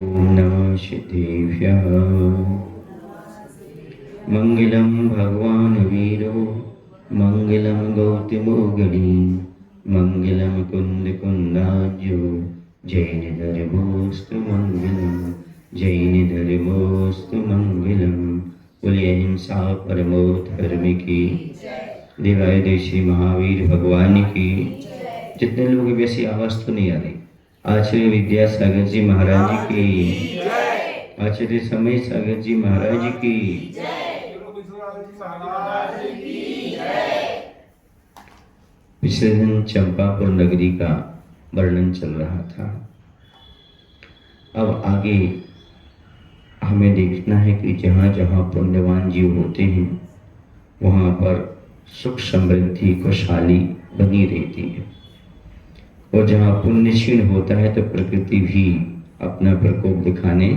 ओम नमः सिद्धेभ्यः। मंगलम भगवान वीरो मंगलम गौतमो गणी मंगलम कुंद कुंदाज्यो जैन धर्मोस्तु मंगलम जैन धर्मोस्तु मंगलम। बोलिए अहिंसा परमो धर्म की, दिवाय देशी महावीर भगवान की। जितने लोग वैसी आवाज तो नहीं आ रही। आचार्य विद्यासागर जी महाराज की, आचार्य समय सागर जी महाराज की। पिछले दिन चंपापुर नगरी का वर्णन चल रहा था। अब आगे हमें देखना है कि जहाँ जहाँ पुण्यवान जीव होते हैं वहाँ पर सुख समृद्धि खुशहाली बनी रहती है, और जहाँ पुण्य क्षीण होता है तो प्रकृति भी अपना प्रकोप दिखाने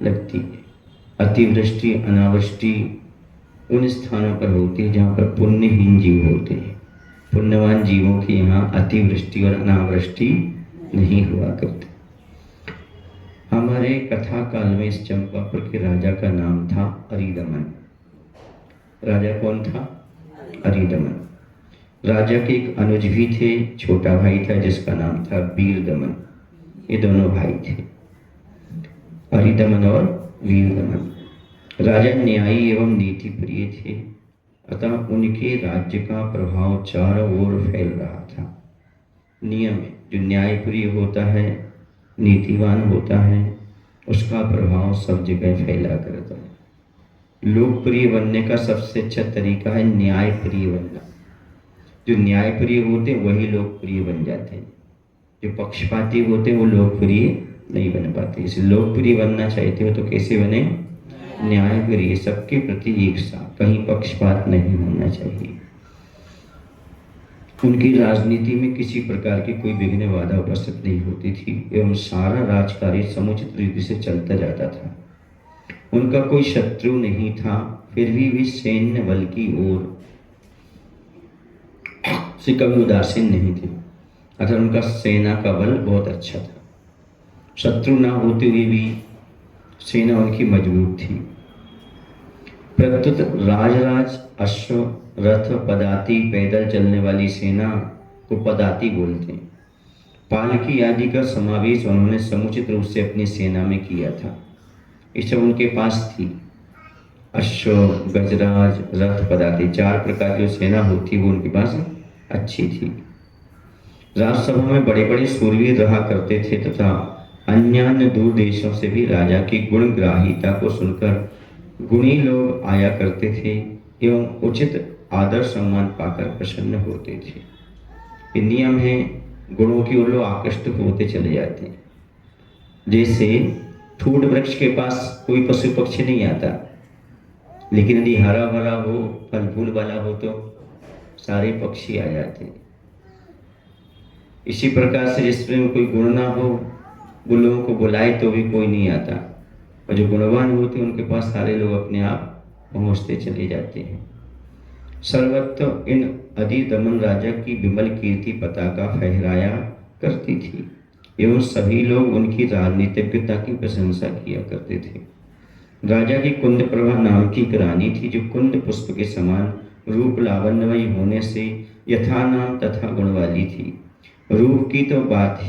लगती है। अतिवृष्टि अनावृष्टि उन स्थानों पर होती है जहाँ पर पुण्यहीन जीव होते हैं। पुण्यवान जीवों की यहाँ अतिवृष्टि और अनावृष्टि नहीं हुआ करती। हमारे कथा काल में इस चंपापुर के राजा का नाम था अरिदमन। राजा कौन था? अरिदमन। राजा के एक अनुज भी थे, छोटा भाई था जिसका नाम था वीरदमन। ये दोनों भाई थे, अरिदमन और वीरदमन। राजा न्यायी एवं नीति प्रिय थे, अतः उनके राज्य का प्रभाव चारों ओर फैल रहा था। नियम है, जो न्यायप्रिय होता है, नीतिवान होता है, उसका प्रभाव सब जगह फैला करता है। लोकप्रिय बनने का सबसे अच्छा तरीका है न्यायप्रिय बनना। जो न्यायप्रिय होते वही लोकप्रिय बन जाते हैं, जो पक्षपाती होते वो लोकप्रिय नहीं बन पाते। इसलिए लोकप्रिय बनना चाहते हो तो कैसे बने? न्यायप्रिय, सबके प्रति एक सा, कहीं पक्षपात नहीं होना चाहिए। उनकी राजनीति में किसी प्रकार की कोई विघ्न बाधा उपस्थित नहीं होती थी एवं सारा राजकार्य समुचित रीति से चलता जाता था। उनका कोई शत्रु नहीं था, फिर भी वे सैन्य बल की ओर से कभी उदासीन नहीं थे, अतः उनका सेना का बल बहुत अच्छा था। शत्रु ना होते हुए भी सेना उनकी मजबूत थी। प्रत्युत राजराज अश्व रथ पदाति, पैदल चलने वाली सेना को पदाति बोलते हैं। पालकी आदि का समावेश उन्होंने समुचित रूप से अपनी सेना में किया था। ये सब उनके पास थी। अश्व गजराज रथ पदाति, चार प्रकार की सेना होती वो उनके पास अच्छी थी। राजसभा में बड़े बड़े शूरवीर रहा करते थे तथा अन्य दूर देशों से भी राजा की गुणग्राहिता को सुनकर गुणी लोग आया करते थे एवं उचित आदर सम्मान पाकर प्रसन्न होते थे। ये नियम है, गुणों की ओर लोग आकृष्ट होते चले जाते हैं। जैसे ठूट वृक्ष के पास कोई पशु पक्षी नहीं आता, लेकिन यदि हरा भरा हो, फल फूल वाला हो तो सारे पक्षी आ जाते हैं। इसी प्रकार से जिसमें कोई गुण ना हो, वो लोगों को बुलाए तो भी कोई नहीं आता, और जो गुणवान होते हैं उनके पास सारे लोग अपने आप पहुंचते चले जाते हैं। सर्वत्र इन अरिदमन राजा की विमल कीर्ति पताका फहराया करती थी एवं सभी लोग उनकी राजनीतिज्ञता की प्रशंसा किया करते थे। राजा की कुंद प्रभा नाम की एक रानी थी, जो कुंद पुष्प के समान रूप लावण्यमयी होने से यथा नाम तथा गुण वाली थी। रूप की तो बात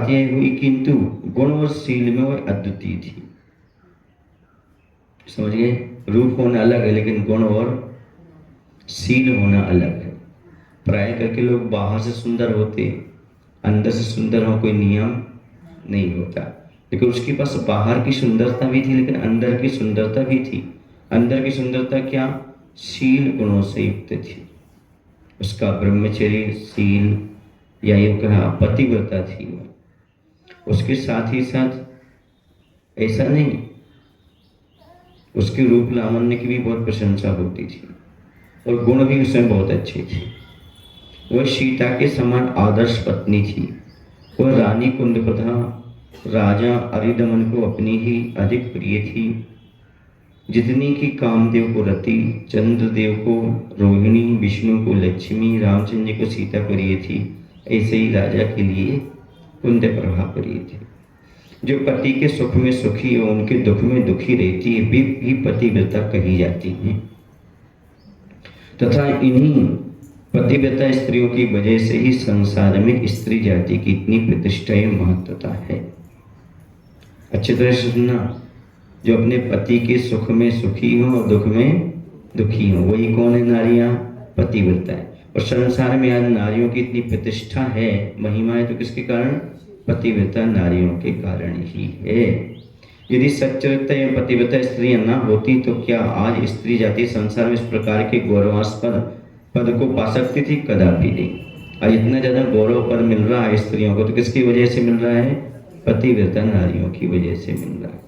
यह हुई, किंतु गुण और शील में वह अद्वितीय थी। समझ गए? रूप होना अलग है, लेकिन गुण और शील होना अलग है। प्राय करके लोग बाहर से सुंदर होते, अंदर से सुंदर हो, कोई नियम नहीं होता। लेकिन उसके पास बाहर की सुंदरता भी थी, लेकिन अंदर की सुंदरता भी थी। अंदर की सुंदरता क्या? शील गुणों से युक्त थी। उसका ब्रह्मचर्य शील या ये कहा पतिव्रता थी। उसके साथ ही साथ ऐसा नहीं, उसके रूप लावण्य की भी बहुत प्रशंसा होती थी और गुण भी उसमें बहुत अच्छे थे। वह सीता के समान आदर्श पत्नी थी। वह रानी कुंदप्रभा राजा अरिदमन को अपनी ही अधिक प्रिय थी। जितनी की कामदेव को रति, चंद्रदेव को रोहिणी, विष्णु को लक्ष्मी, रामचंद्र को सीता प्रिय थी, ऐसे ही राजा के लिए कुंद प्रभा प्रिय थी। जो पति के सुख में सुखी और उनके दुख में दुखी रहती है वे भी पतिव्रता कही जाती हैं। तथा इन्हीं पतिव्रता स्त्रियों की वजह से ही संसार में स्त्री जाति की इतनी प्रतिष्ठा एवं महत्वता है। अच्छी तरह से सुनना, जो अपने पति के सुख में सुखी हो और दुख में दुखी हो, वही कौन है? नारियां पतिव्रता है। और संसार में आज नारियों की इतनी प्रतिष्ठा है, महिमा है, तो किसके कारण? पतिव्रता नारियों के कारण ही है। यदि सच्चरित्र या पतिव्रता स्त्रियां ना होती तो क्या आज स्त्री जाति संसार में इस प्रकार के गौरवास्पद पद को पा सकती थी? कदापि नहीं। आज इतना ज्यादा गौरव पद मिल रहा है स्त्रियों को, तो किसकी वजह से मिल रहा है? पतिव्रता नारियों की वजह से मिल रहा है।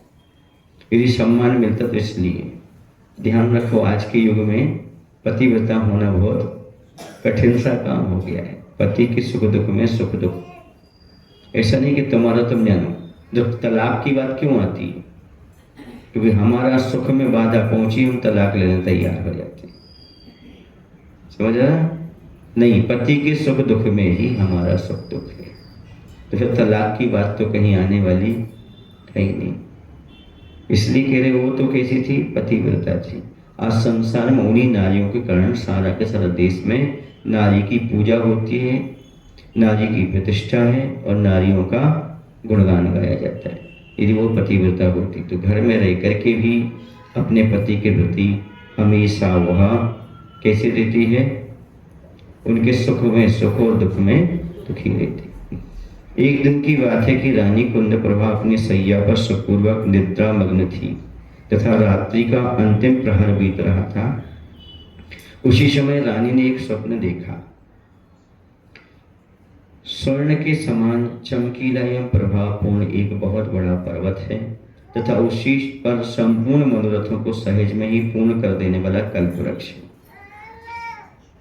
यदि सम्मान मिलता तो इसलिए ध्यान रखो, आज के युग में पतिव्रता होना बहुत कठिन सा काम हो गया है। पति के सुख दुख में सुख दुख, ऐसा नहीं कि तुम्हारा तुम जानो। जब तलाक की बात क्यों आती है? क्योंकि हमारा सुख में बाधा पहुंची, हम तलाक लेने तैयार हो जाते हैं। समझ रहा? नहीं, पति के सुख दुख में ही हमारा सुख दुख है। तो फिर तलाक की बात तो कहीं आने वाली कहीं नहीं। इसलिए कह रहे वो तो कैसी थी? पतिव्रता थी। आज संसार में उन्हीं नारियों के कारण सारा के सारा देश में नारी की पूजा होती है, नारी की प्रतिष्ठा है और नारियों का गुणगान गाया जाता है। यदि वो पतिव्रता होती तो घर में रह करके भी अपने पति के प्रति हमेशा वह कैसी रहती है? उनके सुख में सुख और दुख में दुखी रहती। एक दिन की बात है कि रानी कुंद प्रभा अपनी सैया पर सुखपूर्वक निद्रा मग्न थी तथा रात्रि का अंतिम प्रहर बीत रहा था। उसी समय रानी ने एक स्वप्न देखा। स्वर्ण के समान चमकीला एवं प्रभावपूर्ण एक बहुत बड़ा पर्वत है तथा उसी पर संपूर्ण मनोरथों को सहज में ही पूर्ण कर देने वाला कल्पवृक्ष है।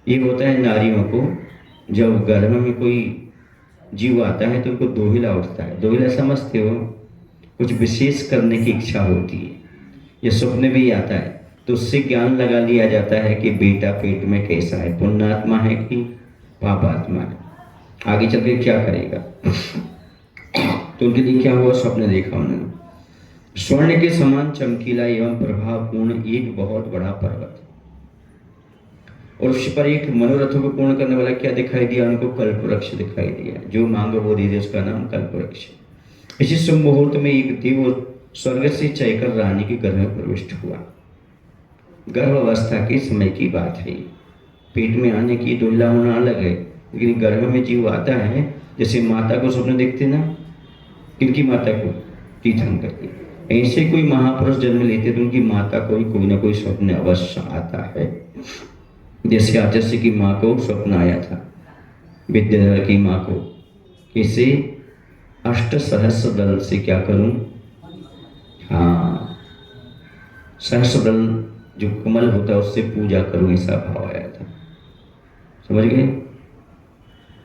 ये होता है नारियों को, जब गर्भ में कोई जीव आता है तो उनको दोहिला उठता है। दोहिला समझते हो? कुछ विशेष करने की इच्छा होती है। यह स्वप्न भी आता है तो उससे ज्ञान लगा लिया जाता है कि बेटा पेट में कैसा है, पुण्यात्मा है कि पापात्मा है, आगे चल के क्या करेगा। तो उनके लिए क्या हुआ? स्वप्न देखा उन्होंने। स्वर्ण के समान चमकीला एवं प्रभावपूर्ण एक बहुत बड़ा पर्वत, और उस पर एक मनोरथों को पूर्ण करने वाला क्या दिखाई दिया? उनको कल्पवृक्ष दिखाई दिया। जो मांगो वो दे दे, उसका नाम कल्पवृक्ष। इसी शुभ मुहूर्त में एक देव स्वर्ग से चढ़कर रानी के गर्भ में प्रविष्ट हुआ। गर्भावस्था के समय की बात है। पेट में आने की दोहिला होना अलग है, लेकिन गर्भ में जीव आता है, जैसे माता को स्वप्न देखते ना, किनकी माता को? तीर्थंकर की। ऐसे कोई महापुरुष जन्म लेते तो उनकी माता को कोई ना कोई स्वप्न अवश्य आता है। जैसे आचार्य की माँ को स्वप्न आया था, विद्याधर की माँ को, इसे 8 सहस्र दल से क्या करूं? हाँ, सहस्र दल जो कमल होता है उससे पूजा करूं, ऐसा भाव आया था। समझ गए?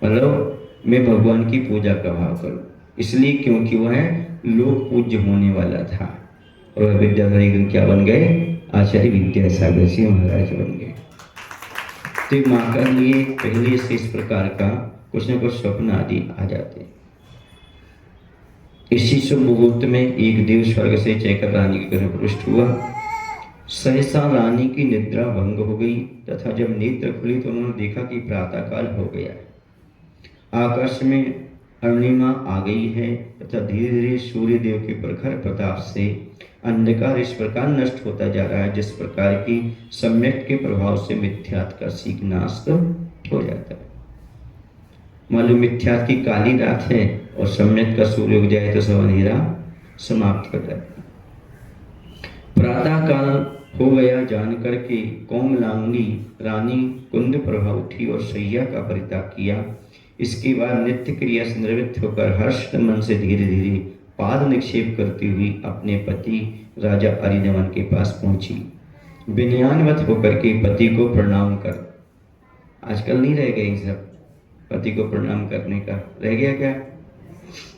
मतलब मैं भगवान की पूजा का भाव करूं, इसलिए क्योंकि वह लोक पूज्य होने वाला था। और वह विद्याधर एक दिन क्या बन गए? आचार्य विद्यासागर जी महाराज बन गए। तो माँ के लिए पहले से इस प्रकार का कुछ न कुछ स्वप्न आदि आ जाते हैं। इसी शुभ मुहूर्त में एक देव स्वर्ग से चढ़कर रानी के घर में प्रविष्ट हुआ। सहसा रानी की निद्रा भंग हो गई तथा जब नेत्र खुली तो उन्होंने देखा कि प्रातःकाल हो गया। आकाश में अरुणिमा आ गई है तथा धीरे धीरे सूर्य देव के प्रखर प्रताप से अंधकार इस प्रकार नष्ट होता जा रहा है जिस प्रकार की सम्यक के प्रभाव से मिथ्यात्व का सीख नाश हो जाता है। मालूम मिथ्यात्व की काली रात है और सम्यक का सूर्य उग जाए तो सब अंधेरा समाप्त कर जाता है। प्रातः काल हो गया जानकर के कोमलांगी रानी कुंद प्रभा उठी और सैया का परित्याग किया। इसके बाद नित्य क्रिया से निवृत्त होकर हर्ष मन से धीरे धीरे पाद निक्षेप करती हुई अपने पति राजा अरिदमन के पास पहुंची। विनयान्वित होकर के पति को प्रणाम कर, आजकल नहीं रह गए सब पति को प्रणाम करने का, रह गया क्या?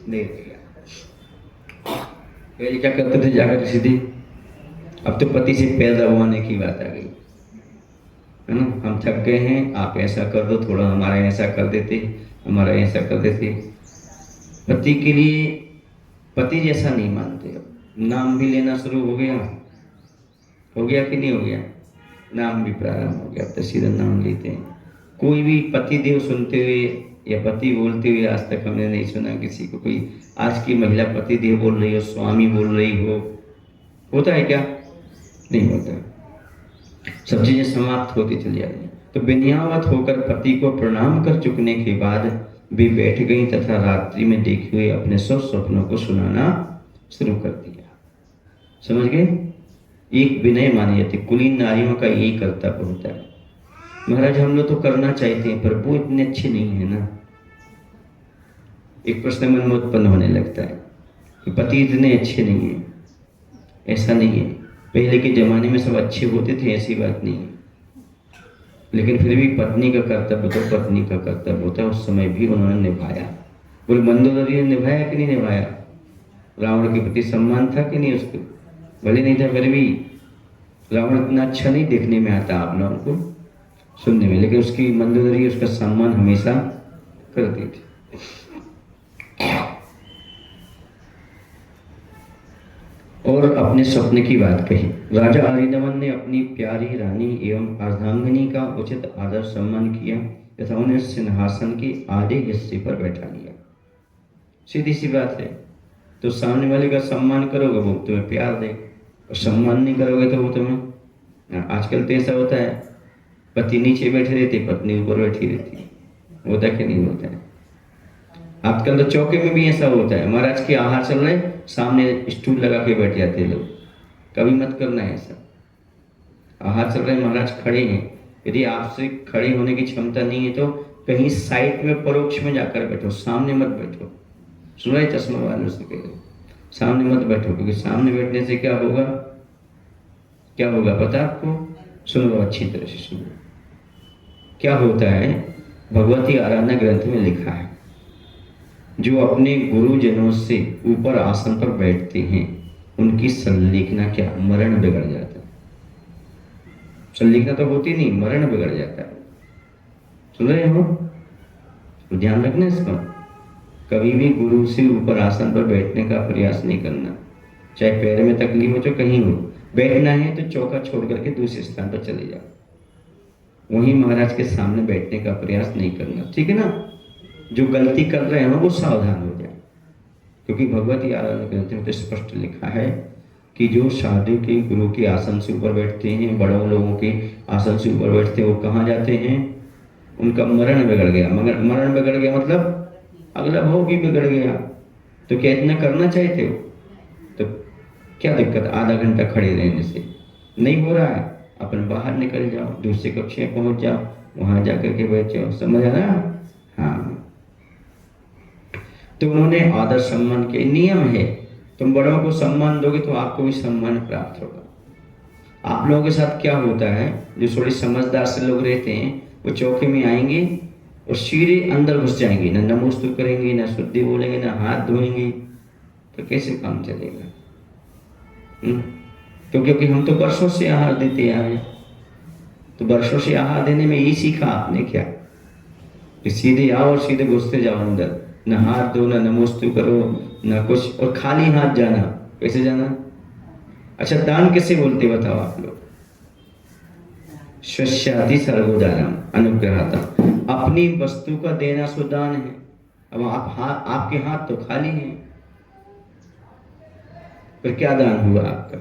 नहीं रह गया। पहले क्या करते थे? जाकर सीधे, अब तो पति से पैर दबाने की बात आ गई है ना। हम थक गए हैं, आप ऐसा कर दो, थोड़ा हमारा ऐसा कर देते, हमारा ऐसा कर देते। पति के लिए पति जैसा नहीं मानते। अब नाम भी लेना शुरू हो गया कि नहीं हो गया? नाम भी प्रारंभ हो गया, तो सीधा नाम लेते हैं। कोई भी पति देव सुनते हुए या पति बोलते हुए आज तक हमने नहीं सुना किसी को। कोई आज की महिला पति देव बोल रही हो, स्वामी बोल रही हो, होता है क्या? नहीं होता। सब चीजें समाप्त होती चली जा रही हैं। तो विनयावत होकर पति को प्रणाम कर चुकने के बाद भी बैठ गई तथा रात्रि में देखे हुए अपने सब स्वप्नों को सुनाना शुरू कर दिया। समझ गए? एक विनय मानी जाती। कुलीन नारियों का यही कर्तव्य होता है। महाराज हम लोग तो करना चाहते हैं पर वो इतने अच्छे नहीं है ना। एक प्रश्न मन में उत्पन्न होने लगता है कि पति इतने अच्छे नहीं है। ऐसा नहीं है, पहले के जमाने में सब अच्छे होते थे, ऐसी बात नहीं है। लेकिन फिर भी पत्नी का कर्तव्य तो पत्नी का कर्तव्य होता है। उस समय भी उन्होंने निभाया। बोले मंदोदरी ने निभाया कि नहीं निभाया? रावण के प्रति सम्मान था कि नहीं उसको? भले नहीं था फिर भी रावण इतना अच्छा नहीं देखने में आता आप लोगों को सुनने में, लेकिन उसकी मंदोदरी उसका सम्मान हमेशा करती थी। और अपने स्वप्न की बात कही। राजा अरिंदवन ने अपनी प्यारी रानी एवं अर्धांगिनी का उचित आदर सम्मान किया तथा उन्हें सिंहासन के आधे हिस्से पर बैठा लिया। सीधी सी बात है। तो सामने वाले का सम्मान करोगे वो तुम्हें प्यार दे, और सम्मान नहीं करोगे तो वो तुम्हें, आजकल तो ऐसा होता है पति नीचे बैठे रहते, पत्नी ऊपर बैठी रहती है। होता कि नहीं होता है? आजकल तो चौके में भी ऐसा होता है। महाराज के आहार चल रहे, सामने स्टूल लगा के बैठ जाते हैं लोग। कभी मत करना है ऐसा। आहार चल रहे, महाराज खड़े हैं, यदि आपसे खड़े होने की क्षमता नहीं है तो कहीं साइड में परोक्ष में जाकर बैठो, सामने मत बैठो। सुन रहे चश्मा वालों से कह रहे, सामने मत बैठो, क्योंकि सामने बैठने से क्या होगा, क्या होगा पता आपको? सुनो अच्छी तरह से सुनो। क्या होता है, भगवती आराधना ग्रंथ में लिखा है, जो अपने गुरुजनों से ऊपर आसन पर बैठते हैं उनकी संलेखना क्या, मरण बिगड़ जाता है। संलेखना तो होती नहीं, मरण बिगड़ जाता है। सुन रहे हो? तो ध्यान रखना इसका। कभी भी गुरु से ऊपर आसन पर बैठने का प्रयास नहीं करना। चाहे पैर में तकलीफ हो, चाहे कहीं हो, बैठना है तो चौका छोड़ करके दूसरे स्थान पर चले जाओ। वहीं महाराज के सामने बैठने का प्रयास नहीं करना, ठीक है ना? जो गलती कर रहे हैं वो सावधान हो जाए, क्योंकि भगवती आराधना ग्रंथ में तो स्पष्ट लिखा है कि जो साधु के गुरु के आसन से ऊपर बैठते हैं, बड़ों लोगों के आसन से ऊपर बैठते हैं, वो कहाँ जाते हैं? उनका मरण बिगड़ गया। मगर मरण बिगड़ गया मतलब अगला भाव भी बिगड़ गया। तो क्या इतना करना चाहते हो? तो क्या दिक्कत, आधा घंटा खड़े रहने से नहीं हो रहा है, अपन बाहर निकल जाओ, दूसरे कक्ष में पहुंच जाओ, वहां जाकर के बैठ जाओ। समझ आ रहा? हाँ। तो उन्होंने आदर सम्मान के नियम है। तुम बड़ों को सम्मान दोगे तो आपको भी सम्मान प्राप्त होगा। आप लोगों के साथ क्या होता है, जो थोड़े समझदार से लोग रहते हैं, वो चौके में आएंगे और सीधे अंदर घुस जाएंगे, ना नमोस्तु करेंगे, ना शुद्धि बोलेंगे, ना हाथ धोएंगे, तो कैसे काम चलेगा? तो क्योंकि हम तो वर्षों से आहार देते आए, तो वर्षों से आहार देने में यही सीखा आपने क्या कि सीधे आओ और सीधे घुसते जाओ अंदर, ना हाथ धो, ना नमोस्तु करो, ना कुछ, और खाली हाथ जाना। कैसे जाना? अच्छा, दान किसे बोलते बताओ आप लोग? स्वस्यादि सर्वोदानम अनुग्रहता। अपनी वस्तु का देना सो दान है। अब आपके हाथ तो खाली हैं, फिर क्या दान हुआ आपका?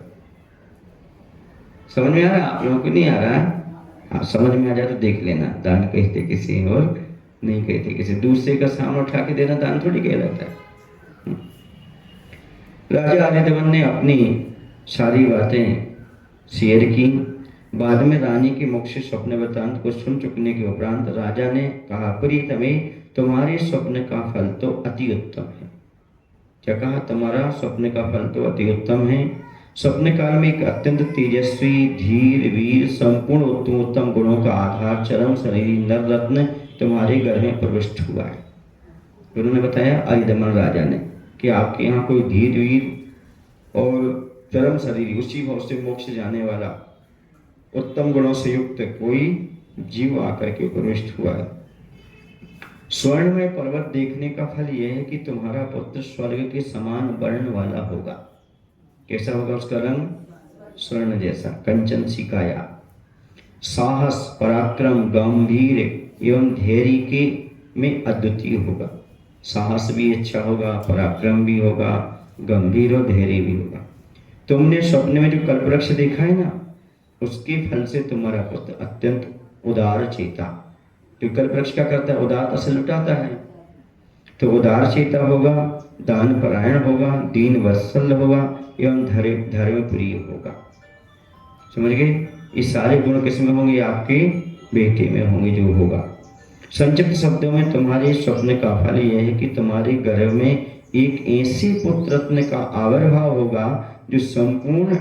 समझ में आ रहा? आप लोगों को नहीं आ रहा? हाँ, समझ में आ जाए तो देख लेना। दान कहते किसी और नहीं कहते किसी दूसरे का सामान उठा के देना दान थोड़ी कहलाता है। राजा अरिंदवन ने अपनी सारी बातें शेयर की। बाद में रानी के मुख से स्वप्न वृत्तांत को सुन चुकने के उपरांत राजा ने कहा, प्रीतमे, तुम्हारे स्वप्न का फल तो अति उत्तम है। क्या कहा? तुम्हारा स्वप्न का फल तो अति उत्तम है। स्वप्न काल में एक अत्यंत तेजस्वी, धीर, वीर, संपूर्ण उत्तम गुणों का आधार, चरम शरीरी नर रत्न तुम्हारे घर में प्रविष्ट हुआ है। उन्होंने बताया अरिंदवन राजा ने कि आपके यहाँ कोई धीर, वीर और चरम शरीरी, उसी भाव से मोक्ष जाने वाला, उत्तम गुणों से युक्त कोई जीव आकर के प्रविष्ट हुआ है। स्वर्णमय पर्वत देखने का फल यह है कि तुम्हारा पुत्र स्वर्ग के समान वर्ण वाला होगा। कैसा होगा उसका रंग? स्वर्ण जैसा, कंचन सी काया। साहस, पराक्रम, गंभीर एवं धैर्य के में अद्वितीय होगा। साहस भी अच्छा होगा, पराक्रम भी होगा, गंभीर और धैर्य भी होगा। तुमने स्वप्न में जो कल्पवृक्ष देखा है ना, उसके फल से तुम्हारा पुत्र अत्यंत उदार चेता। जो कल्पवृक्ष क्या करता है? उदारता से लुटाता है। तो उदार चेता होगा, दान परायण होगा, दीन वत्सल होगा एवं धर्म प्रिय होगा। समझ गए? ये सारे गुण किसमें होंगे? आपके बेटे में होंगे जो होगा। संक्षिप्त शब्दों में तुम्हारे स्वप्न का फल यह है कि तुम्हारे गर्भ में एक ऐसे पुत्र रत्न का आविर्भाव होगा जो संपूर्ण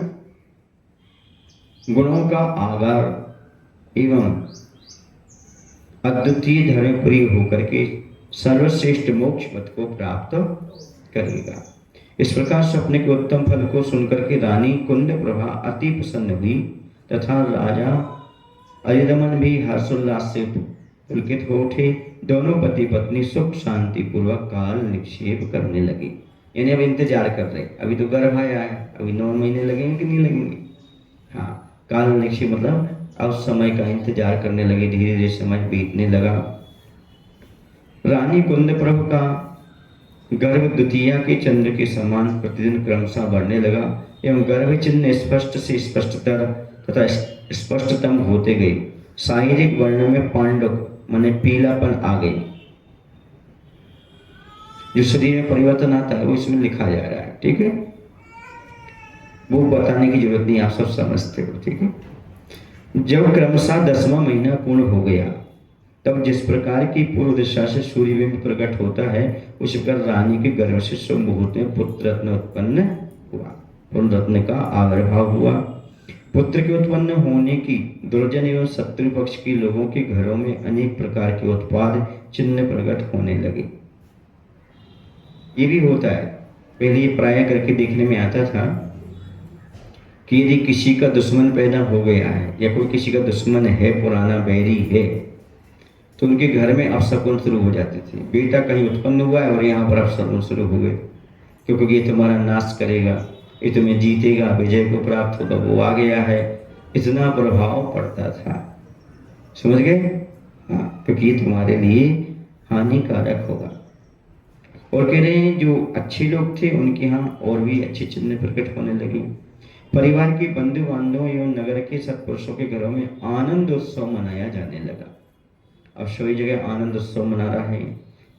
गुणों का आगार एवं अद्वितीय धर्मप्रिय होकर के सर्वश्रेष्ठ मोक्ष पद को प्राप्त करेगा। इस प्रकार स्वप्न के उत्तम फल को सुनकर के रानी कुंद प्रभा अति प्रसन्न हुई तथा राजा अरिदमन भी हर्षोल्लास से पुलकित हो उठे। दोनों पति पत्नी सुख शांति पूर्वक काल निक्षेप करने लगे। यानी अब इंतजार कर रहे, अभी तो गर्भ आया है, अभी 9 महीने लगेंगे कि नहीं लगेंगे? हाँ, काल निक्षेप मतलब अब समय का इंतजार करने लगे। धीरे धीरे समय बीतने लगा। रानी कुंद प्रभु का गर्भ द्वितीया के चंद्र के समान प्रतिदिन क्रमशः बढ़ने लगा एवं गर्भ चिन्ह स्पष्ट से स्पष्टतर तथा स्पष्टतम होते गए। शारीरिक वर्ण में पांडव माने पीलापन आ गई। जो शरीर में परिवर्तन आता है वो इसमें लिखा जा रहा है, ठीक है? वो बताने की जरूरत नहीं, आप सब समझते हो, ठीक है? जब क्रमशः 10वां महीना पूर्ण हो गया तब जिस प्रकार की पूर्व दिशा से सूर्यबिंब प्रकट होता है उस प्रकार रानी के गर्भ से शुभ मुहूर्त में पुत्र रत्न उत्पन्न हुआ। पुत्र रत्न का आविर्भाव हुआ। पुत्र के उत्पन्न होने की दुर्जन एवं शत्रु पक्ष के लोगों के घरों में अनेक प्रकार के उत्पाद चिन्ह प्रकट होने लगे। ये भी होता है, पहले ये प्राय करके देखने में आता था कि यदि किसी का दुश्मन पैदा हो गया है या कोई किसी का दुश्मन है, पुराना बैरी है, तो उनके घर में अपशकुन शुरू हो जाते थे। बेटा कहीं उत्पन्न हुआ है और यहाँ पर अपशकुन शुरू हो गए, क्योंकि ये तुम्हारा नाश करेगा, ये तुम्हें जीतेगा, विजय को प्राप्त होगा, वो आ गया है। इतना प्रभाव पड़ता था, समझ गए? हाँ, क्योंकि ये तुम्हारे लिए हानिकारक होगा। और कह रहे हैं जो अच्छे लोग थे उनके यहाँ और भी अच्छे चिन्ह प्रकट होने लगे। परिवार के बंधु बांधवों एवं नगर के सत्पुरुषों के घरों में आनंद उत्सव मनाया जाने लगा। अब सभी जगह आनंद उत्सव मना रहा है।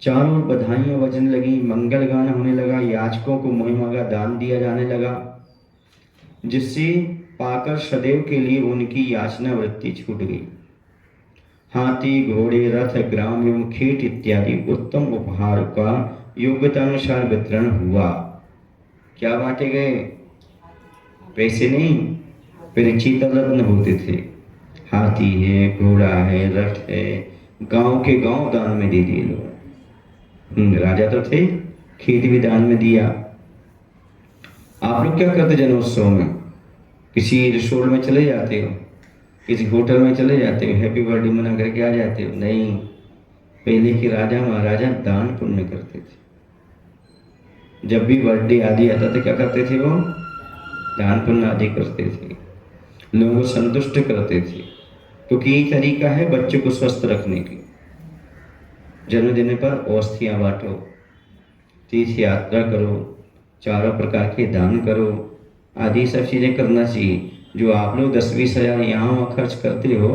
चारों ओर बधाइयां बजने लगी, मंगल गान होने लगा, याचकों को मुहिमागा दान दिया जाने लगा, जिससे पाकर सदैव के लिए उनकी याचना वृत्ति छूट गई। हाथी, घोड़े, रथ, ग्राम एवं खेत इत्यादि उत्तम उपहार का योग्यतानुसार वितरण हुआ। क्या बांटे गए? पैसे नहीं, पहले चीतल रत्न होते थे। हाथी है, घोड़ा है, रथ है, गांव के गांव दान में दे दिए लोग। राजा तो थे, खेत भी दान में दिया। आप लोग क्या करते जन्मोत्सव में? किसी रिसोर्ट में चले जाते हो, किसी होटल में चले जाते हो, हैप्पी बर्थडे मना करके आ जाते हो? नहीं, पहले के राजा महाराजा दान पुण्य करते थे। जब भी बर्थडे आदि आता था क्या करते थे? वो दान पुण्य आदि करते थे, लोगों को संतुष्ट करते थे, क्योंकि यही तरीका है बच्चों को स्वस्थ रखने की। जन्मदिन पर औषधियाँ बांटो, तीर्थ यात्रा करो, चारों प्रकार के दान करो, आदि सब चीज़ें करना चाहिए। जो आप लोग 10-20 हज़ार यहाँ वहाँ खर्च करते हो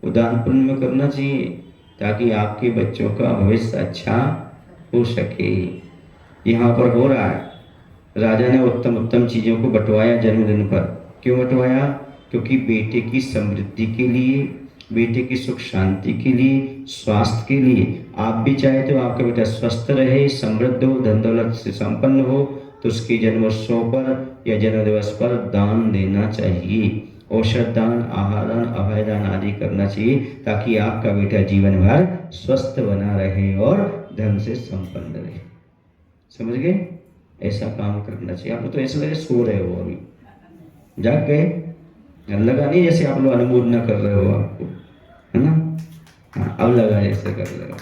वो दान पुण्य में करना चाहिए, ताकि आपके बच्चों का भविष्य अच्छा हो सके। यहाँ पर हो रहा है, राजा ने उत्तम उत्तम चीज़ों को बंटवाया जन्मदिन पर। क्यों बंटवाया? क्योंकि बेटे की समृद्धि के लिए, बेटे की सुख शांति के लिए, स्वास्थ्य के लिए। आप भी चाहे तो आपका बेटा स्वस्थ रहे, समृद्ध हो, धन दौलत से संपन्न हो, तो उसके जन्मोत्सव पर या जन्म दिवस पर दान देना चाहिए। औषध दान, आहार दान, अभय दान आदि करना चाहिए, ताकि आपका बेटा जीवन भर स्वस्थ बना रहे और धन से संपन्न रहे। समझ गए? ऐसा काम करना चाहिए। आप तो ऐसा लगे सो रहे हो, अभी जाग गए, लगा नहीं जैसे आप लोग अनुमोदना कर रहे हो आपको, है ना? हाँ, अब लगा ऐसे कर लगा।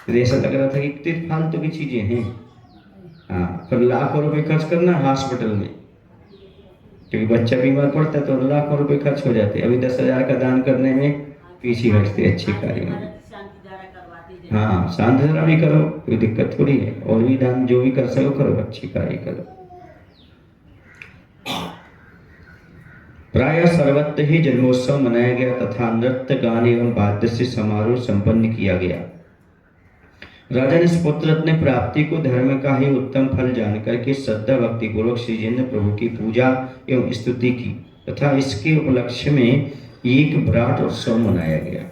फिर ऐसा लग रहा था कि कितनी फालतू की चीजें हैं। हाँ, फिर लाखों रुपए खर्च करना हॉस्पिटल में, क्योंकि बच्चा बीमार पड़ता है तो लाखों रुपए खर्च हो जाते हैं। अभी 10,000 का दान करने में पीछे हटते अच्छे कार्य में। हाँ, शांत जरा भी करो, कोई दिक्कत थोड़ी है। और भी दान जो भी कर सको करो, अच्छी कार्य करो। प्राय सर्वत्र ही जन्मोत्सव मनाया गया तथा नृत्य गान एवं वाद्य से समारोह संपन्न किया गया। राजा ने इस पुत्र रत्न प्राप्ति को धर्म का ही उत्तम फल जानकर के श्रद्धा भक्ति पूर्वक श्री जितेंद्र प्रभु की पूजा एवं स्तुति की तथा इसके उपलक्ष्य में एक विराट उत्सव मनाया गया।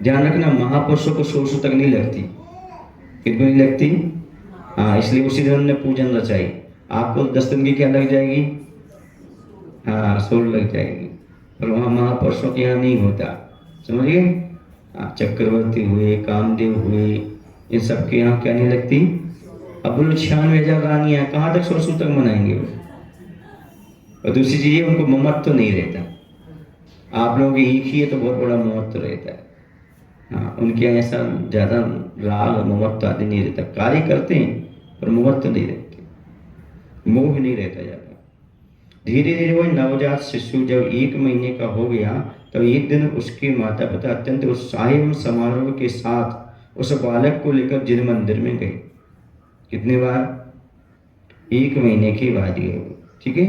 ध्यान रखना, महापुरुषों को सोच तक नहीं लगती, किनको नहीं लगती। हाँ, इसलिए उसी दिन उन्होंने पूजन रचाई। आपको 10 दिन की क्या लग जाएगी? हाँ, सोल लग जाएगी। पर वहाँ महापुरुषों के यहाँ नहीं होता, समझिए। चक्रवर्ती हुए, कामदेव हुए, इन सब के यहाँ क्या नहीं लगती। अब बोलो 96,000 रानियां कहाँ तक सोल तक मनाएंगे वो। और दूसरी चीज उनको ममत्व तो नहीं रहता। आप लोगों की एक ही है तो बहुत बड़ा ममत्व रहता है। हाँ, उनके यहाँ ऐसा ज्यादा राग ममत्व आदि नहीं रहता। कार्य करते हैं पर ममत्व नहीं रहते, मोह नहीं रहता ज्यादा। धीरे धीरे वह नवजात शिशु जब 1 महीने का हो गया तब एक दिन उसके माता पिता अत्यंत उत्साह एवं समारोह के साथ उस बालक को लेकर जिन मंदिर में गए। कितने बार? 1 महीने के बाद गए, ठीक है।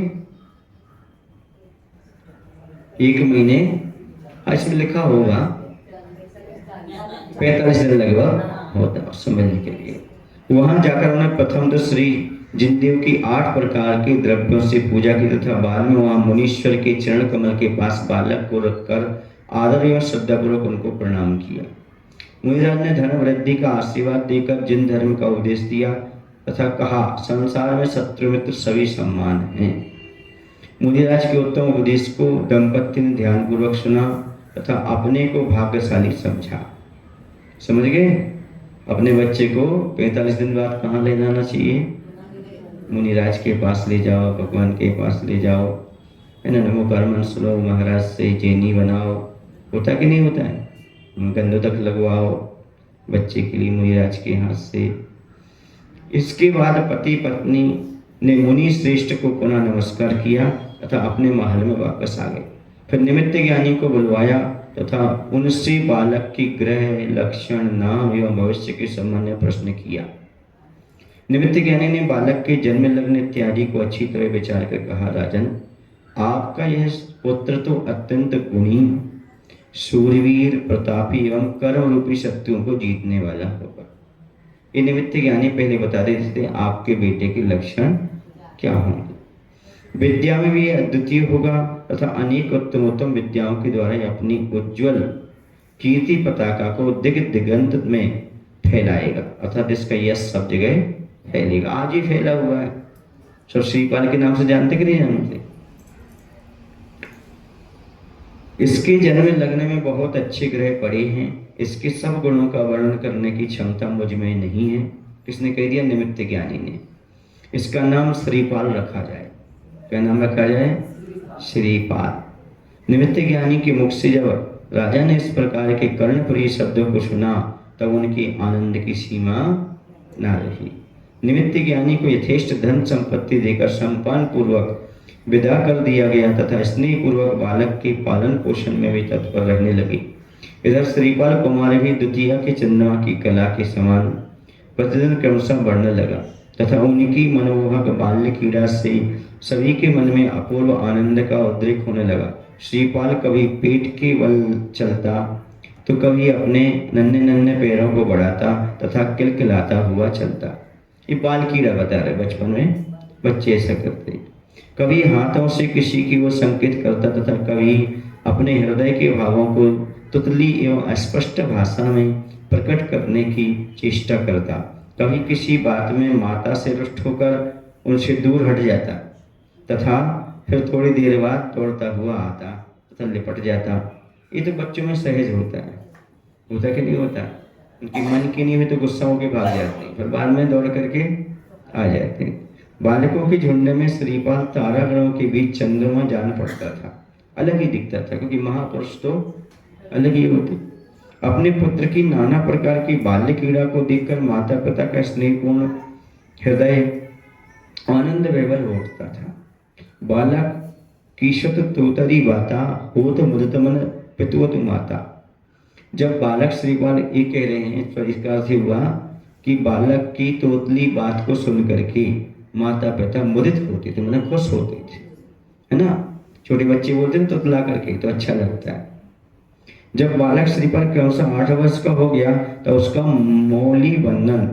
1 महीने, इसमें लिखा होगा 45 दिन लगभग होता समझने के लिए। वहां जाकर उन्हें प्रथम तो श्री जिनदेव की 8 प्रकार के द्रव्यों से पूजा की तथा बाद में वहां मुनीश्वर के चरण कमल के पास बालक को रखकर आदर एवं श्रद्धापूर्वक उनको प्रणाम किया। मुनिराज ने धर्म वृद्धि का आशीर्वाद देकर जिन धर्म का उपदेश दिया तथा कहा, संसार में शत्रु मित्र सभी सम्मान हैं। मुनिराज के उत्तम उपदेश को दंपति ने ध्यानपूर्वक सुना तथा अपने को भाग्यशाली समझा। समझ गए? अपने बच्चे को 45 दिन बाद कहाँ ले जाना चाहिए? मुनिराज के पास ले जाओ, भगवान के पास ले जाओ, है ना। नमो कर्मन सुनो, महाराज से जेनी बनाओ, होता कि नहीं होता है। गंधोदक लगवाओ बच्चे के लिए मुनिराज के हाथ से। इसके बाद पति पत्नी ने मुनि श्रेष्ठ को पुनः नमस्कार किया तथा अपने महल में वापस आ गए। फिर निमित्त ज्ञानी को बुलवाया तथा उनसे बालक की ग्रह, लक्षण, नाम एवं भविष्य के संबंध में प्रश्न किया। निमित्त ज्ञानी ने बालक के जन्म, लग्न इत्यादि को अच्छी तरह विचार कर कहा, राजन, आपका यह पुत्र तो अत्यंत गुणी, शूरवीर, प्रतापी एवं कर्म रूपी शक्तियों को जीतने वाला होगा। ये निमित्त ज्ञानी पहले बता देते थे आपके बेटे के लक्षण क्या होंगे। विद्या में भी अद्वितीय होगा तथा अनेक उत्तमोत्तम विद्याओं के द्वारा अपनी उज्ज्वल कीर्ति पताका को दिग दिगंत में फैलाएगा, अर्थात इसका यश सब जगह फैलेगा। आज ही फैला हुआ है, सब श्रीपाल के नाम से जानते कि नहीं जानते। इसके जन्म लग्न में बहुत अच्छे ग्रह पड़े हैं। इसके सब गुणों का वर्णन करने की क्षमता मुझ में नहीं है। किसने कह दिया? निमित्त ज्ञानी ने। इसका नाम श्रीपाल रखा जाए। क्या नाम रखा जाए? श्रीपाल। निमित्त ज्ञानी के मुख से जब राजा ने इस प्रकार के कर्णप्रिय शब्दों को सुना तब उनके आनंद की सीमा न रही। निमित्त ज्ञानी को यथेष्ट धन संपत्ति देकर सम्मान पूर्वक विदा कर दिया गया तथा स्नेह पूर्वक बालक के पालन पोषण में भी तत्पर रहने लगे। इधर श्रीपाल कुमार भी द्वितीय के चंद्रमा की कला के समान प्रतिदिन क्रमशः बढ़ने लगा तथा उनकी मनोहक बाल्य क्रीड़ा से सभी के मन में अपूर्व आनंद का उद्रेक होने लगा। श्रीपाल कभी पेट के बल चलता तो कभी अपने नन्हे नन्हे पैरों को बढ़ाता तथा किलकिलाता हुआ चलता। ये बाल कीड़ा बता रहे, बचपन में बच्चे ऐसा करते। कभी हाथों से किसी की वो संकेत करता तथा कभी अपने हृदय के भावों को तुतली एवं अस्पष्ट भाषा में प्रकट करने की चेष्टा करता। कभी किसी बात में माता से रुष्ट होकर उनसे दूर हट जाता तथा फिर थोड़ी देर बाद दौड़ता हुआ आता तथा लिपट जाता। ये तो बच्चों में सहज होता है, होता कि नहीं होता। उनकी मन की नहीं हुई तो गुस्सा होकर भाग जाते हैं, फिर बाद में दौड़ करके आ जाते हैं। बालकों के झुंड में श्रीपाल तारागणों के बीच चंद्रमा जान पड़ता था। अलग ही दिखता था, क्योंकि महापुरुष तो अलग ही होते। अपने पुत्र की नाना प्रकार की बाल्य क्रीड़ा को देखकर माता पिता का स्नेहपूर्ण हृदय आनंद विवल हो उठता था। बालक कीशत तोतरी बाता होत मुदित मन पितुवत माता। जब बालक श्रीपाल ये कह रहे हैं तो इसका अर्थ हुआ कि बालक की तोतली बात को सुन करके माता पिता मुदित होते थे, मतलब खुश होते थे, है ना। छोटे बच्चे बोलते हैं तोतला करके तो अच्छा लगता है। जब बालक श्रीपाल क्रमशः 8 वर्ष का हो गया तो उसका मौली बंधन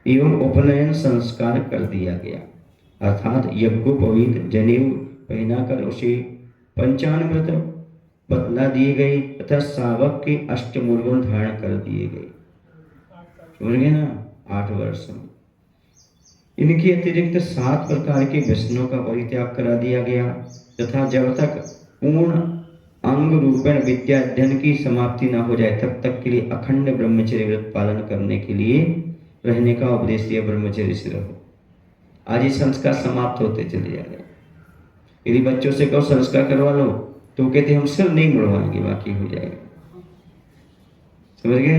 एवं उपनयन संस्कार कर दिया गया, अर्थात यज्ञोपवीत जनेऊ पहनाकर उसे पंचामृत बतला दिए गए तथा शावक के अष्टमूलगुण धारण कर दिए गए। समझ गए ना। 8 वर्ष में इनके अतिरिक्त 7 प्रकार के व्यसनों का परित्याग करा दिया गया तथा जब तक पूर्ण अंग रूपेण विद्या अध्ययन की समाप्ति न हो जाए तब तक के लिए अखंड ब्रह्मचर्य व्रत पालन करने के लिए रहने का उपदेश दिया। ब्रह्मचर्य से रहो। आज ये संस्कार समाप्त होते चले जा रहे। यदि बच्चों से कहो संस्कार करवा लो तो कहते हम सिर नहीं मुड़वाएंगे, बाकी हो जाएगा। समझ गए।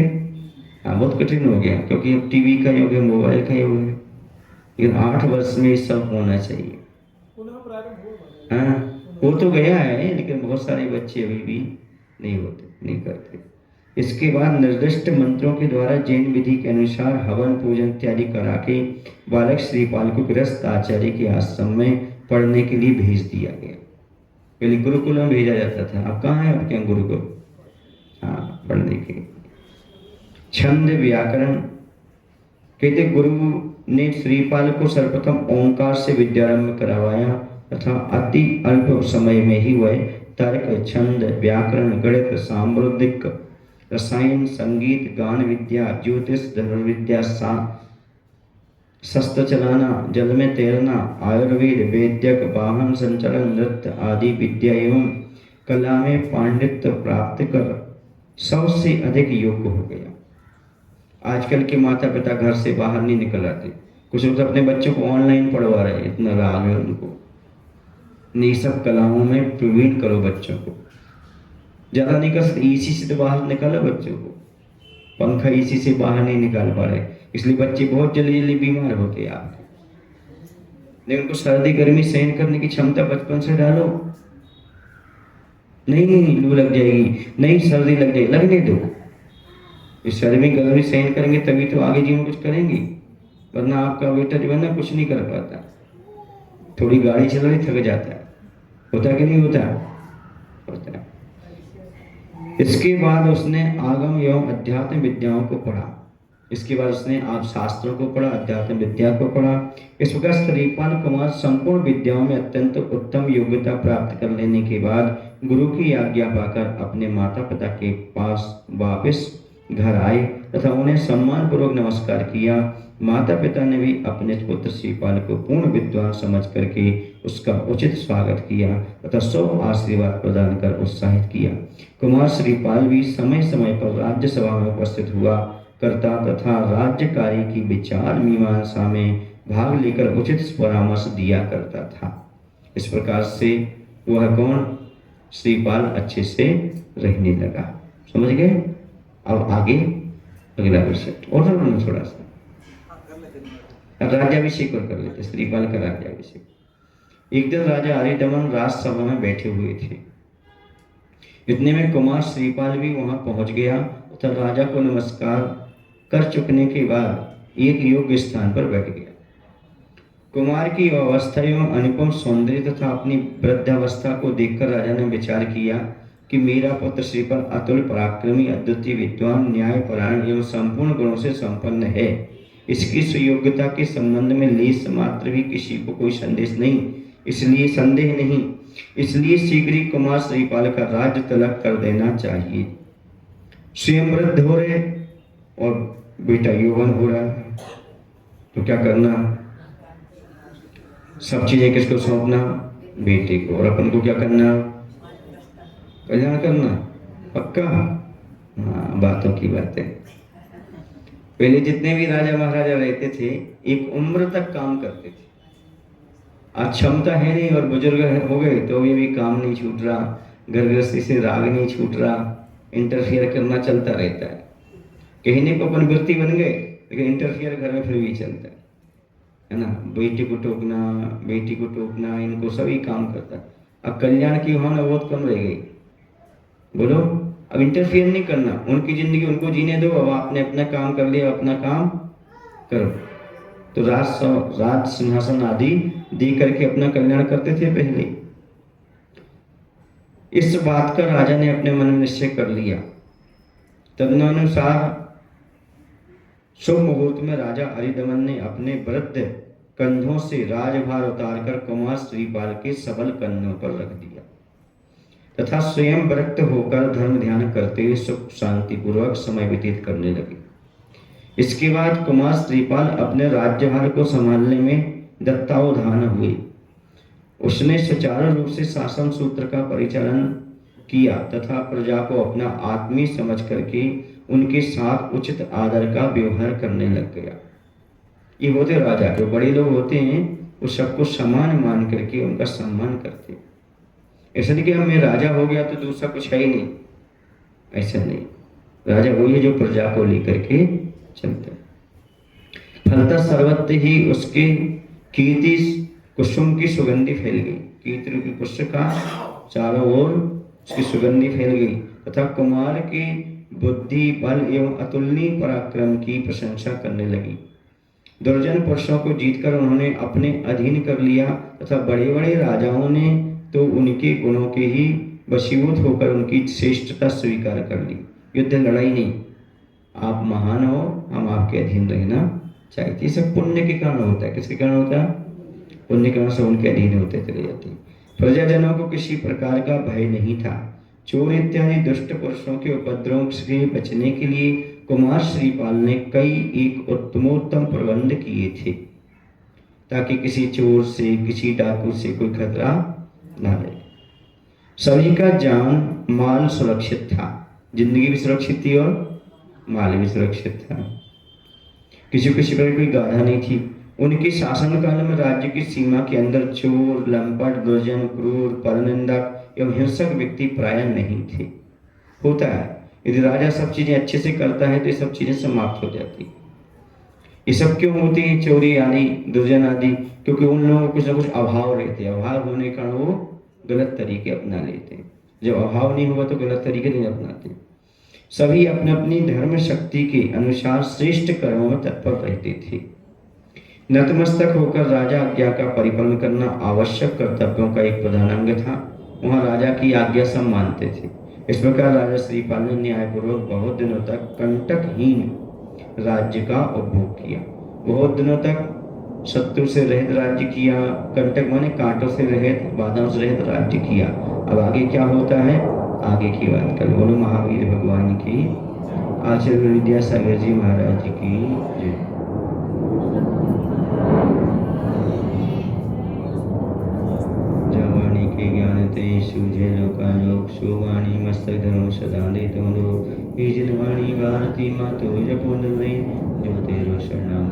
हाँ, बहुत कठिन हो गया क्योंकि अब टीवी का युग है, मोबाइल का युग है। लेकिन 8 वर्ष में ये सब होना चाहिए। हाँ, हो तो गया है लेकिन बहुत सारे बच्चे अभी भी नहीं होते, नहीं करते। इसके बाद निर्दिष्ट मंत्रों के द्वारा जैन विधि के अनुसार हवन पूजन इत्यादि करा के बालक श्रीपाल को गृहस्थ आचार्य के आश्रम में पढ़ने के लिए भेज दिया गया। पहले गुरुकुल में भेजा जाता था, अब कहाँ है आपके यहाँ गुरुकुल? हाँ, पढ़ने के लिए। छंद व्याकरण कहते गुरु ने श्रीपाल को सर्वप्रथम ओंकार से विद्यारंभ करवाया तथा अति अल्प समय में ही वह तर्क, छंद, व्याकरण, गणित, सामुद्रिक, रसायन, संगीत, गान विद्या, ज्योतिष, धनुर्विद्या, शस्त्र चलाना, जल में तैरना, आयुर्वेद, वैद्यक, वाहन संचालन, नृत्य आदि विद्या एवं कला में पांडित्य प्राप्त कर सबसे अधिक योग्य हो गया। आजकल के माता पिता घर से बाहर नहीं निकल आते, कुछ लोग अपने बच्चों को ऑनलाइन पढ़वा रहे हैं, इतना राग है उनको। नहीं, सब कलाओं में प्रवीण करो बच्चों को। ज़्यादा नहीं कर सकते, एसी से तो बाहर निकालो बच्चों को, पंखा एसी से बाहर नहीं निकाल पा रहे, इसलिए बच्चे बहुत जल्दी जल्दी बीमार होते हैं आपके। लेकिन उनको सर्दी गर्मी सहन करने की क्षमता बचपन से डालो। नहीं लू लग जाएगी, नहीं सर्दी लग जाएगी, लगने दो। इस सर्दी गर्मी सहन करेंगे तभी तो आगे जीवन कुछ करेंगे, वरना आपका बेटा जो है ना कुछ नहीं कर पाता। थोड़ी गाड़ी चला रही थक जाता है, होता कि नहीं होता? होता है। इसके बाद उसने आगम एवं अध्यात्म विद्याओं को पढ़ा। इसके बाद उसने आप शास्त्रों को पढ़ा, अध्यात्म विद्या को पढ़ा। इस प्रकार श्रीपाल कुमार संपूर्ण विद्याओं में अत्यंत उत्तम योग्यता प्राप्त कर लेने के बाद गुरु की आज्ञा पाकर अपने माता पिता के पास वापस घर आए तथा उन्हें सम्मान पूर्वक नमस्कार किया। माता पिता ने भी अपने पुत्र श्रीपाल को पूर्ण विद्वान समझ करके उसका उचित स्वागत किया तथा सौ आशीर्वाद प्रदान कर उत्साहित किया। कुमार श्रीपाल भी समय समय पर राज्यसभा में उपस्थित हुआ करता तथा राज्य कार्य की विचार मीमांसा में भाग लेकर उचित परामर्श दिया करता था। इस प्रकार से वह कौन? श्रीपाल अच्छे से रहने लगा। समझ गए? अब आगे अगला वर्ष और थोड़ा सा राज्याभिषेक और कर लेते। श्रीपाल का राज्याभिषेक। एक दिन राजा आर्यदमन राजसभा में बैठे हुए थे। इतने में कुमार श्रीपाल भी वहां पहुंच गया तथा राजा को नमस्कार कर चुकने के बाद एक योग्य स्थान पर बैठ गया। कुमार की अवस्था एवं अनुपम सौंदर्य तथा अपनी वृद्धावस्था को देखकर राजा ने विचार किया कि मेरा पुत्र श्रीपाल अतुल पराक्रमी, अद्वितीय विद्वान, न्यायपरायण एवं संपूर्ण गुणों से संपन्न है। इसकी सुयोग्यता के संबंध में लेश मात्र भी किसी को कोई संदेह नहीं, इसलिए शीघ्र ही कुमार श्रीपाल का राज्य तलब कर देना चाहिए। स्वयं वृद्ध हो रहे और बेटा यौवन हो रहा है, तो क्या करना? सब चीजें किसको सौंपना? बेटे को। और अपन को क्या करना? कल्याण करना। पक्का? हाँ, बातों की बातें। पहले जितने भी राजा महाराजा रहते थे एक उम्र तक काम करते थे। आज क्षमता है नहीं और बुजुर्ग हो गए तो भी काम नहीं छूट रहा, घर गृहस्थी से राग नहीं छूट रहा, इंटरफियर करना चलता रहता है। कहने को अपन वृत्ति बन गए, लेकिन इंटरफियर घर में फिर भी चलता है ना। बेटी को टोकना, बेटी को टोकना, इनको सभी काम करता है। अब कल्याण की भावना बहुत कम रह गई। बोलो, अब इंटरफियर नहीं करना, उनकी जिंदगी उनको जीने दो, अब आपने अपना काम कर लिया, अपना काम करो। तो राज सिंहासन आदि दे करके अपना कल्याण करते थे पहले। इस बात का राजा ने अपने मन में निश्चय कर लिया। तदनुसार शुभ मुहूर्त में राजा हरिदमन ने अपने वृद्ध कंधों से राजभार उतारकर कुमार श्रीपाल के सबल कंधों पर रख दिया तथा स्वयं विरक्त होकर धर्म ध्यान करते हुए सुख शांति पूर्वक समय व्यतीत करने लगे। इसके बाद कुमार श्रीपाल अपने राज्यभार को संभालने में दत्तावधान हुए। उसने सुचारू रूप से शासन सूत्र का परिचालन किया तथा प्रजा को अपना आत्मीय समझ करके उनके साथ उचित आदर का व्यवहार करने लग गया। ये होते राजा, जो बड़े लोग होते हैं वो सबको समान मान करके उनका सम्मान करते। ऐसा नहीं कि हम मैं राजा हो गया तो दूसरा कुछ है ही नहीं, ऐसा नहीं। राजा वही है जो प्रजा को लेकर के चलता है। फलतः सर्वत्र ही उसके कीर्ति कुसुम की सुगंधि फैल गई। कीर्ति रूपी पुष्प का चारों ओर उसकी सुगंधि फैल गई तथा कुमार के बुद्धि, बल एवं अतुलनीय पराक्रम की प्रशंसा करने लगी। दुर्जन पुरुषों को जीतकर उन्होंने अपने अधीन कर लिया तथा बड़े बड़े राजाओं ने तो उनके गुणों के ही वशीभूत होकर उनकी श्रेष्ठता स्वीकार कर ली। युद्ध लड़ाई नहीं, आप महान हो, हम आपके अधीन रहना चाहिए। ये सब पुण्य के कारण होता है। किसके कारण होता है? पुण्य के कारण सब उनके अधीन होते चले जाते हैं। प्रजाजनों को किसी प्रकार का भय नहीं था। चोर इत्यादि दुष्ट पुरुषों के उपद्रव से बचने के लिए कुमार श्रीपाल ने कई एक उत्तमोत्तम प्रबंध किए थे ताकि किसी चोर से, किसी डाकू से कोई खतरा ना रहे। सभी का जान माल सुरक्षित था, जिंदगी भी सुरक्षित थी और माल भी सुरक्षित था। किसी पर कोई गाढ़ा नहीं थी। उनके शासन काल में राज्य की सीमा के अंदर चोर, लंपट, दुर्जन, क्रूर, परनिंदक एवं हिंसक व्यक्ति प्राय नहीं थे। होता है, यदि राजा सब चीजें अच्छे से करता है तो ये सब चीजें समाप्त हो जाती। ये सब क्यों होती है, चोरी आदि, दुर्जन आदि? क्योंकि उन लोगों को कुछ ना कुछ अभाव रहते हैं। अभाव होने के कारण वो गलत तरीके अपना लेते हैं। जब अभाव नहीं होगा तो गलत तरीके नहीं अपनाते। सभी अपने अपनी धर्म शक्ति के अनुसार श्रेष्ठ कर्मों में तत्पर रहते थे। नतमस्तक होकर राजा आज्ञा का परिपालन करना आवश्यक कर्तव्यों का एक प्रधान अंग था। वहाँ राजा की आज्ञा सब मानते थे। इस प्रकार राजा श्रीपाल ने न्यायपूर्वक बहुत दिनों तक कंटकहीन राज्य का उपभोग किया। बहुत दिनों तक शत्रु से रहित राज्य किया। कंटक माने कांटों से रहित, बाधाओं से रहित राज्य किया। अब आगे क्या होता है, आगे की बात कर। बोलो महावीर भगवान की, आचार्य विद्यासागर जी महाराज की जय। जवानी के ज्ञान ते सूझे लोकालोक, सुवाणी मस्तक धर्म सदा दे तुम लोग। ये जिनवाणी भारती मातो जपो जो तेरो शरणांग